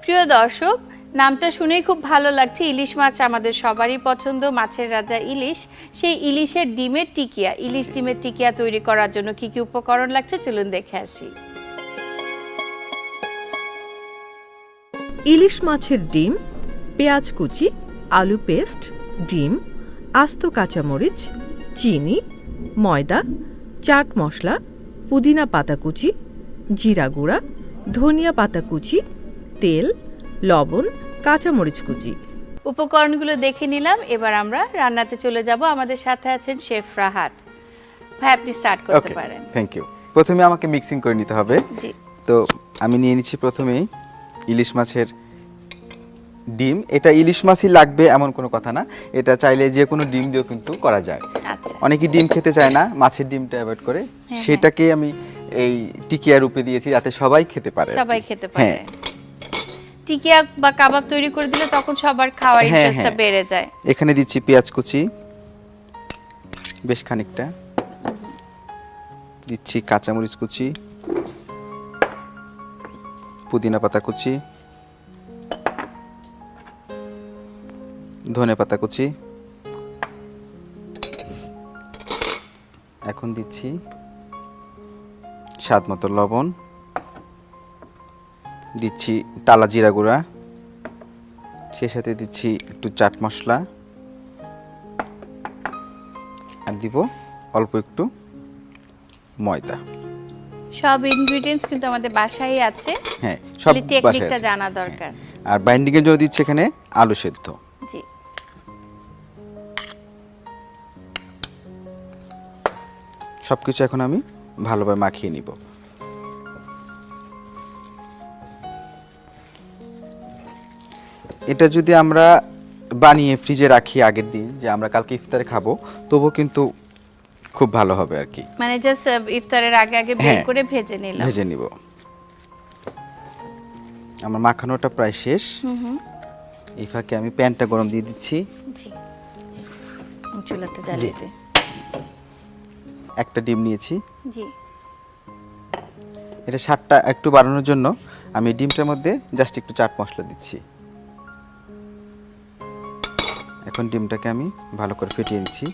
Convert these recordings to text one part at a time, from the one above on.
প্রিয় দর্শক, নামটা শুনেই খুব ভালো লাগছে। ইলিশ মাছ আমাদের সবারই পছন্দ, মাছের রাজা ইলিশ। সেই ইলিশের ডিমের টিকিয়া, ইলিশ ডিমের টিকিয়া তৈরি করার জন্য কি কি উপকরণ লাগছে চলুন দেখে আসি। ইলিশ মাছের ডিম, পেঁয়াজ কুচি, আলু পেস্ট, ডিম, আস্ত কাঁচামরিচ, চিনি, ময়দা, চাট মশলা, পুদিনা পাতা কুচি, জিরা গুঁড়া, ধনিয়া পাতা কুচি, তেল, লবণ, কাঁচামরিচ কুচি। উপকরণগুলো দেখে নিলাম, এবার আমরা রান্নাতে চলে যাব। আমাদের সাথে আছেন শেফ রাহাত ভাই, আপনি স্টার্ট করতে পারেন। Thank you. প্রথমে আমাকে মিক্সিং করে নিতে হবে। জি। তো আমি নিয়ে নিচ্ছি প্রথমেই ইলিশ মাছের ডিম। এটা ইলিশ মাছই লাগবে এমন কোনো কথা না, এটা চাইলে যে কোনো ডিম দিয়েও কিন্তু করা যায়। আচ্ছা। অনেকেই ডিম খেতে চায় না, মাছের ডিমটা অ্যাভয়েড করে, সেটাকে আমি এই টিকিয়া রূপে দিয়েছি যাতে সবাই খেতে পারে। সবাই খেতে পারে। টিকিয়া বা কাবাব তৈরি করে দিলে তখন সবার খাওয়ার ইন্টারেস্টটা বেড়ে যায়। এখানে দিচ্ছি পেঁয়াজ কুচি বেশ খানিকটা, দিচ্ছি কাঁচামরিচ কুচি, পুদিনা পাতা কুচি, ধনে পাতা কুচি, এখন দিচ্ছি স্বাদ মতো লবণ, দিচ্ছি টালা জিরা গুঁড়া, সেই সাথে দিচ্ছি একটু চাট মশলা, আর দিব অল্প একটু ময়দা। সব ইনগ্রেডিয়েন্টস কিন্তু আমাদের বাসায় আছে। হ্যাঁ, সব টেকনিকটা জানা দরকার। আর বাইন্ডিং এর জন্য দিচ্ছি এখানে আলু সেদ্ধ। জি। সবকিছু এখন আমি ভালোভাবে মাখিয়ে নিব। এটা যদি আমরা বানিয়ে ফ্রিজে রাখি আগের দিন, যে আমরা কালকে ইফতারে খাবো, তবুও কিন্তু খুব ভালো হবে আর কি। মানে জাস্ট ইফতারের আগে আগে বের করে ভেজে নিলাম। ভেজে নিব। আমার মাখানোটা প্রায় শেষ। এই ফাঁকে আমি প্যানটা গরম দিয়ে দিচ্ছি। জি। চুলাটা জ্বালিয়ে দে। একটা ডিম নিয়েছি। জি। এটা স্বাদটা একটু বাড়ানোর জন্য আমি ডিমটার মধ্যে জাস্ট একটু চাট মশলা দিচ্ছি। এখন ডিমটাকে আমি ভালো করে ফেটিয়ে নিচ্ছি।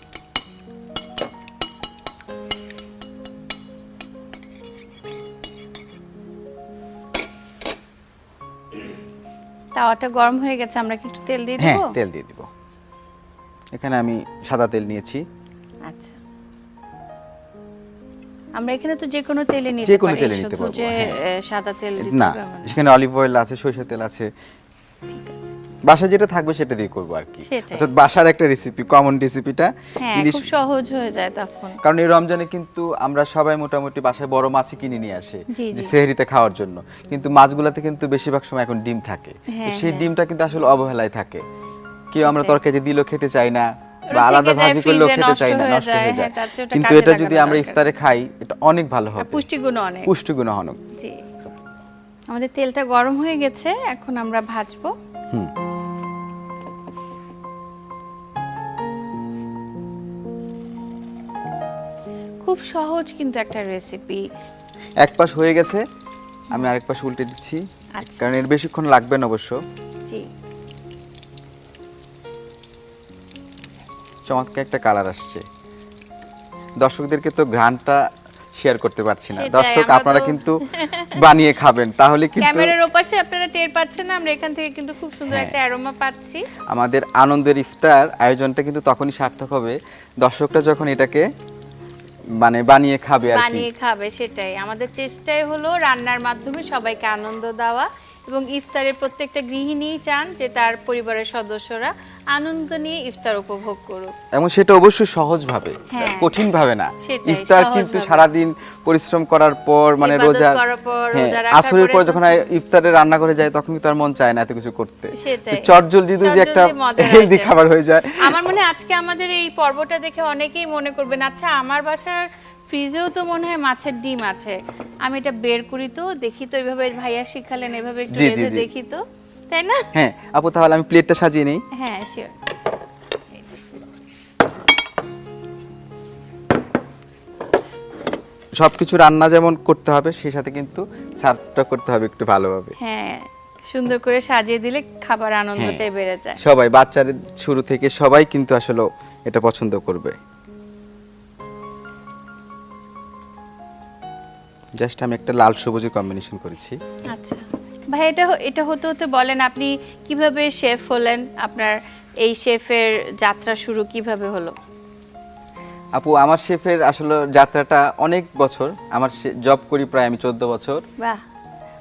তাওয়াটা গরম হয়ে গেছে, আমরা কি একটু তেল দিয়ে দেব? হ্যাঁ, তেল দিয়ে দিব। এখানে আমি সাদা তেল নিয়েছি। আচ্ছা। আমরা এখানে তো যে কোনো তেলে নিতে পারি। যে কোনো তেলে নিতে পারবো। যে সাদা তেল দিতে না, হবে না। সেখানে অলিভ অয়েল আছে, সরিষার তেল আছে। ঠিক আছে। বাসা যেটা থাকবে সেটা দিয়ে করবো আর কি। অর্থাৎ বাসার একটা রেসিপি, কমন রেসিপিটা ইলিশ খুব সহজ হয়ে যায় তখন। কারণ এই রমজানে কিন্তু আমরা সবাই মোটামুটি বাসায় বড় মাছই কিনে নিয়ে আসে যে সেহরিতে খাওয়ার জন্য, কিন্তু মাছগুলোতে কিন্তু বেশিরভাগ সময় এখন ডিম থাকে। সেই ডিমটা কিন্তু আসলে অবহেলায় থাকে। কেউ আমরা তরকারি দিলেও খেতে চাই না, বা আলাদা ভাজি করলেও খেতে চাই না, নষ্ট হয়ে যায়। কিন্তু এটা যদি আমরা ইফতারে খাই, এটা অনেক ভালো হবে। পুষ্টিগুণ অনেক। জি। আমাদের তেলটা গরম হয়ে গেছে, এখন আমরা ভাজবো। খুব সহজ কিন্তু একটা রেসিপি। এক পাশ হয়ে গেছে, আমি আরেক পাশ উল্টে দিচ্ছি, কারণ এর বেশিক্ষণ লাগবে না অবশ্য। জি। চমৎকার একটা কালার আসছে। দর্শকদেরকে তো ঘ্রাণটা শেয়ার করতে পারছি না। দর্শক, আপনারা কিন্তু বানিয়ে খাবেন, তাহলে কিন্তু ক্যামেরার ওপাশে আপনারা টের পাচ্ছেন না, আমরা এখান থেকে কিন্তু খুব সুন্দর একটা অ্যারোমা পাচ্ছি। আমাদের আনন্দের ইফতার আয়োজনটা কিন্তু তখনই সার্থক হবে দর্শকরা যখন এটাকে মানে বানিয়ে খাবে আর কি। বানিয়ে খাবে, সেটাই আমাদের চেষ্টাই হলো রান্নার মাধ্যমে সবাইকে আনন্দ দেওয়া, এবং ইফতারের প্রত্যেকটা গৃহিণী চান যে তার পরিবারের সদস্যরা আনন্দ নিয়ে ইফতার উপভোগ করুক, এবং সেটা অবশ্যই সহজভাবে, কঠিনভাবে না। ইফতার কিন্তু সারাদিন পরিশ্রম করার পর, মানে রোজা আসরের পর যখন ইফতারে রান্না করে যায়, তখন কিন্তু আর মন চায় না এত কিছু করতে। চটজলদি যদি একটা হেলদি খাবার হয়ে যায়। আমার মনে হয় আজকে আমাদের এই পর্বটা দেখে অনেকেই মনে করবেন, আচ্ছা আমার বাসার ফ্রিজেও তো মনে হয় মাছের ডিম আছে, আমি এটা বের করি তো, দেখি তো, এইভাবে ভাইয়া শিখালেন, এভাবে একটু রেঁধে দেখি তো, তাই না? হ্যাঁ আপু, তাহলে আমি প্লেটটা সাজিয়ে নেই। হ্যাঁ শিওর। সবকিছু রান্না যেমন করতে হবে, সেই সাথে কিন্তু সার্ভটা করতে হবে একটু ভালোভাবে। হ্যাঁ, সুন্দর করে সাজিয়ে দিলে খাবার আনন্দটাই হ্যাঁ। বেড়ে যায়। সবাই বাচ্চাদের শুরু থেকে সবাই কিন্তু আসলে এটা পছন্দ করবে। জাস্ট আমি একটা লাল সবুজের কম্বিনেশন করেছি। আচ্ছা ভাই, এটা হতে হতে বলেন আপনি কিভাবে শেফ হলেন, আপনার এই শেফের যাত্রা শুরু কিভাবে হলো? আপু, আমার শেফের আসলে যাত্রাটা অনেক বছর, আমার জব করি প্রায় আমি 14 বছর। বাহ,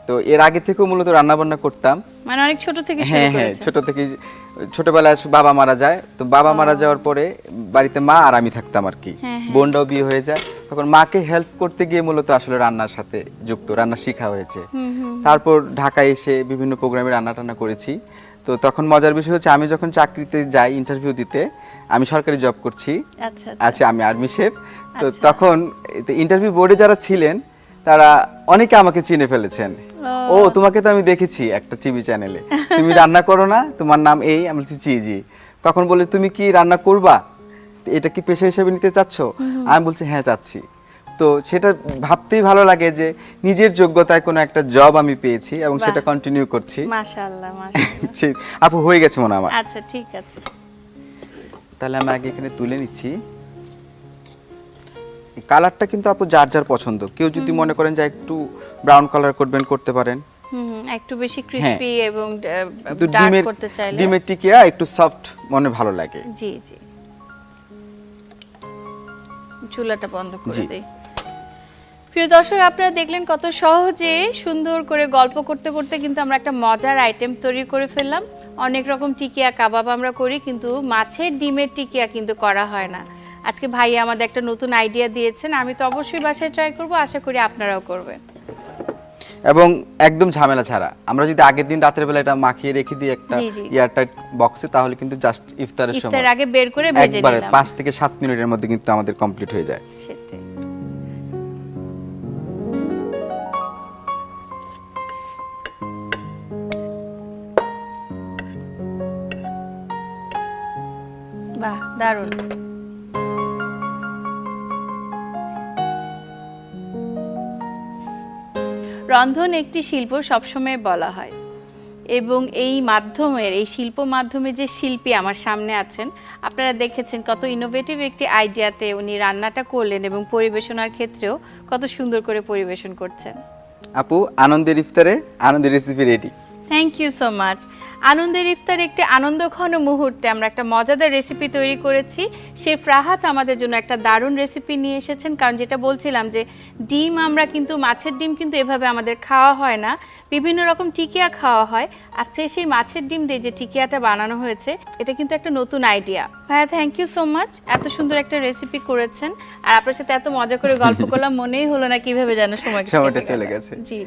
তো এর আগে থেকেও মূলত রান্না বান্না করতাম। মানে অনেক ছোট থেকে শুরু হ্যাঁ হ্যাঁ, করেছেন। ছোট থেকে, ছোটবেলায় বাবা মারা যায়, তো বাবা মারা যাওয়ার পরে বাড়িতে মা আর আমি থাকতাম আর কি। হ্যাঁ, হ্যাঁ। বোনটাও বিয়ে হয়ে যায়, তখন মাকে হেল্প করতে গিয়ে মূলত আসলে রান্নার সাথে যুক্ত, রান্না শেখা হয়েছে। তারপর ঢাকায় এসে বিভিন্ন প্রোগ্রামে রান্না টান্না করেছি। তো তখন মজার বিষয় হচ্ছে, আমি যখন চাকরিতে যাই ইন্টারভিউ দিতে, আমি সরকারি জব করছি, আচ্ছা আচ্ছা আমি আর্মি শেফ। তো আচ্ছা। তখন ইন্টারভিউ বোর্ডে যারা ছিলেন তারা অনেকে আমাকে চিনে ফেলেছেন। ও, তোমাকে তো আমি দেখেছি একটা টিভি চ্যানেলে, তুমি রান্না করো না, তোমার নাম এই। আমি বলছি জি জি। তখন বলে, তুমি কি রান্না করবা, এটা কি পেশা হিসেবে নিতে চাচ্ছ? আমি বলছি হ্যাঁ চাচ্ছি। তো সেটা ভাবতেই ভালো লাগে যে নিজের যোগ্যতায় কোনো একটা জব আমি পেয়েছি এবং বাহ। সেটা কন্টিনিউ করছি। মাশাআল্লাহ মাশাআল্লাহ। সেই আপু হয়ে গেছে মনে হয় আমার। আচ্ছা ঠিক আছে। তাহলে আমি আগে এখানে তুলে নিচ্ছি। কালারটা কিন্তু আপু যার যার পছন্দ, কেউ যদি মনে করেন যে একটু ব্রাউন কালার করবেন করতে পারেন, একটু বেশি ক্রিস্পি এবং কিন্তু ডার্ক করতে চাইলে ডিমের টিকিয়া একটু সফট মনে ভালো লাগে। জি জি। চুলাটা বন্ধ করে জি। দেই। প্রিয় দর্শক, আপনারা দেখলেন কত সহজে সুন্দর করে গল্প করতে করতে কিন্তু আমরা একটা মজার আইটেম তৈরি করে ফেললাম। অনেক রকম টিকিয়া কাবাব আমরা করি, কিন্তু মাছের ডিমের টিকিয়া কিন্তু করা হয় না। আজকে ভাই আমাদের একটা নতুন আইডিয়া দিয়েছেন, আমি তো অবশ্যই বাসায় ট্রাই করব, আশা করি আপনারাও করবেন। এবং একদম ঝামেলা ছাড়া, আমরা যদি আগের দিন রাতের বেলা এটা মাখিয়ে রেখে দিই একটা জি, জি। এয়ারটাইট বক্সে, তাহলে কিন্তু জাস্ট ইফতারের সময় ইফতার আগে বের করে ভেজে একবারে নিলাম। 5 থেকে 7 মিনিটের মধ্যে কিন্তু আমাদের কমপ্লিট হয়ে যায়। সেটাই। বাহ, দারুণ। রন্ধন একটি শিল্প সবসময় বলা হয়, এবং এই মাধ্যমের, এই শিল্প মাধ্যমে যে শিল্পী আমার সামনে আছেন, আপনারা দেখেছেন কত ইনোভেটিভ একটি আইডিয়াতে উনি রান্নাটা করলেন এবং পরিবেশনার ক্ষেত্রেও কত সুন্দর করে পরিবেশন করছেন। আপু, আনন্দের ইফতারে আনন্দের recipe ready. Thank you so much. আনন্দের ইফতার একটি আনন্দঘন মুহূর্তে আমরা একটা মজাদার রেসিপি তৈরি করেছি। শেফ রাহাত আমাদের জন্য একটা দারুণ রেসিপি নিয়ে এসেছেন, কারণ যেটা বলছিলাম যে ডিম, আমরা কিন্তু মাছের ডিম কিন্তু এভাবে আমাদের খাওয়া হয় না, বিভিন্ন রকম টিকিয়া খাওয়া হয়। আজকে সেই মাছের ডিম দিয়ে যে টিকিয়াটা বানানো হয়েছে, এটা কিন্তু একটা নতুন আইডিয়া। ভাইয়া থ্যাংক ইউ সো মাচ, এত সুন্দর একটা রেসিপি করেছেন, আর আপনার সাথে এত মজা করে গল্প করলাম, মনেই হলো না কিভাবে যেন সময়টা চলে গেছে। জি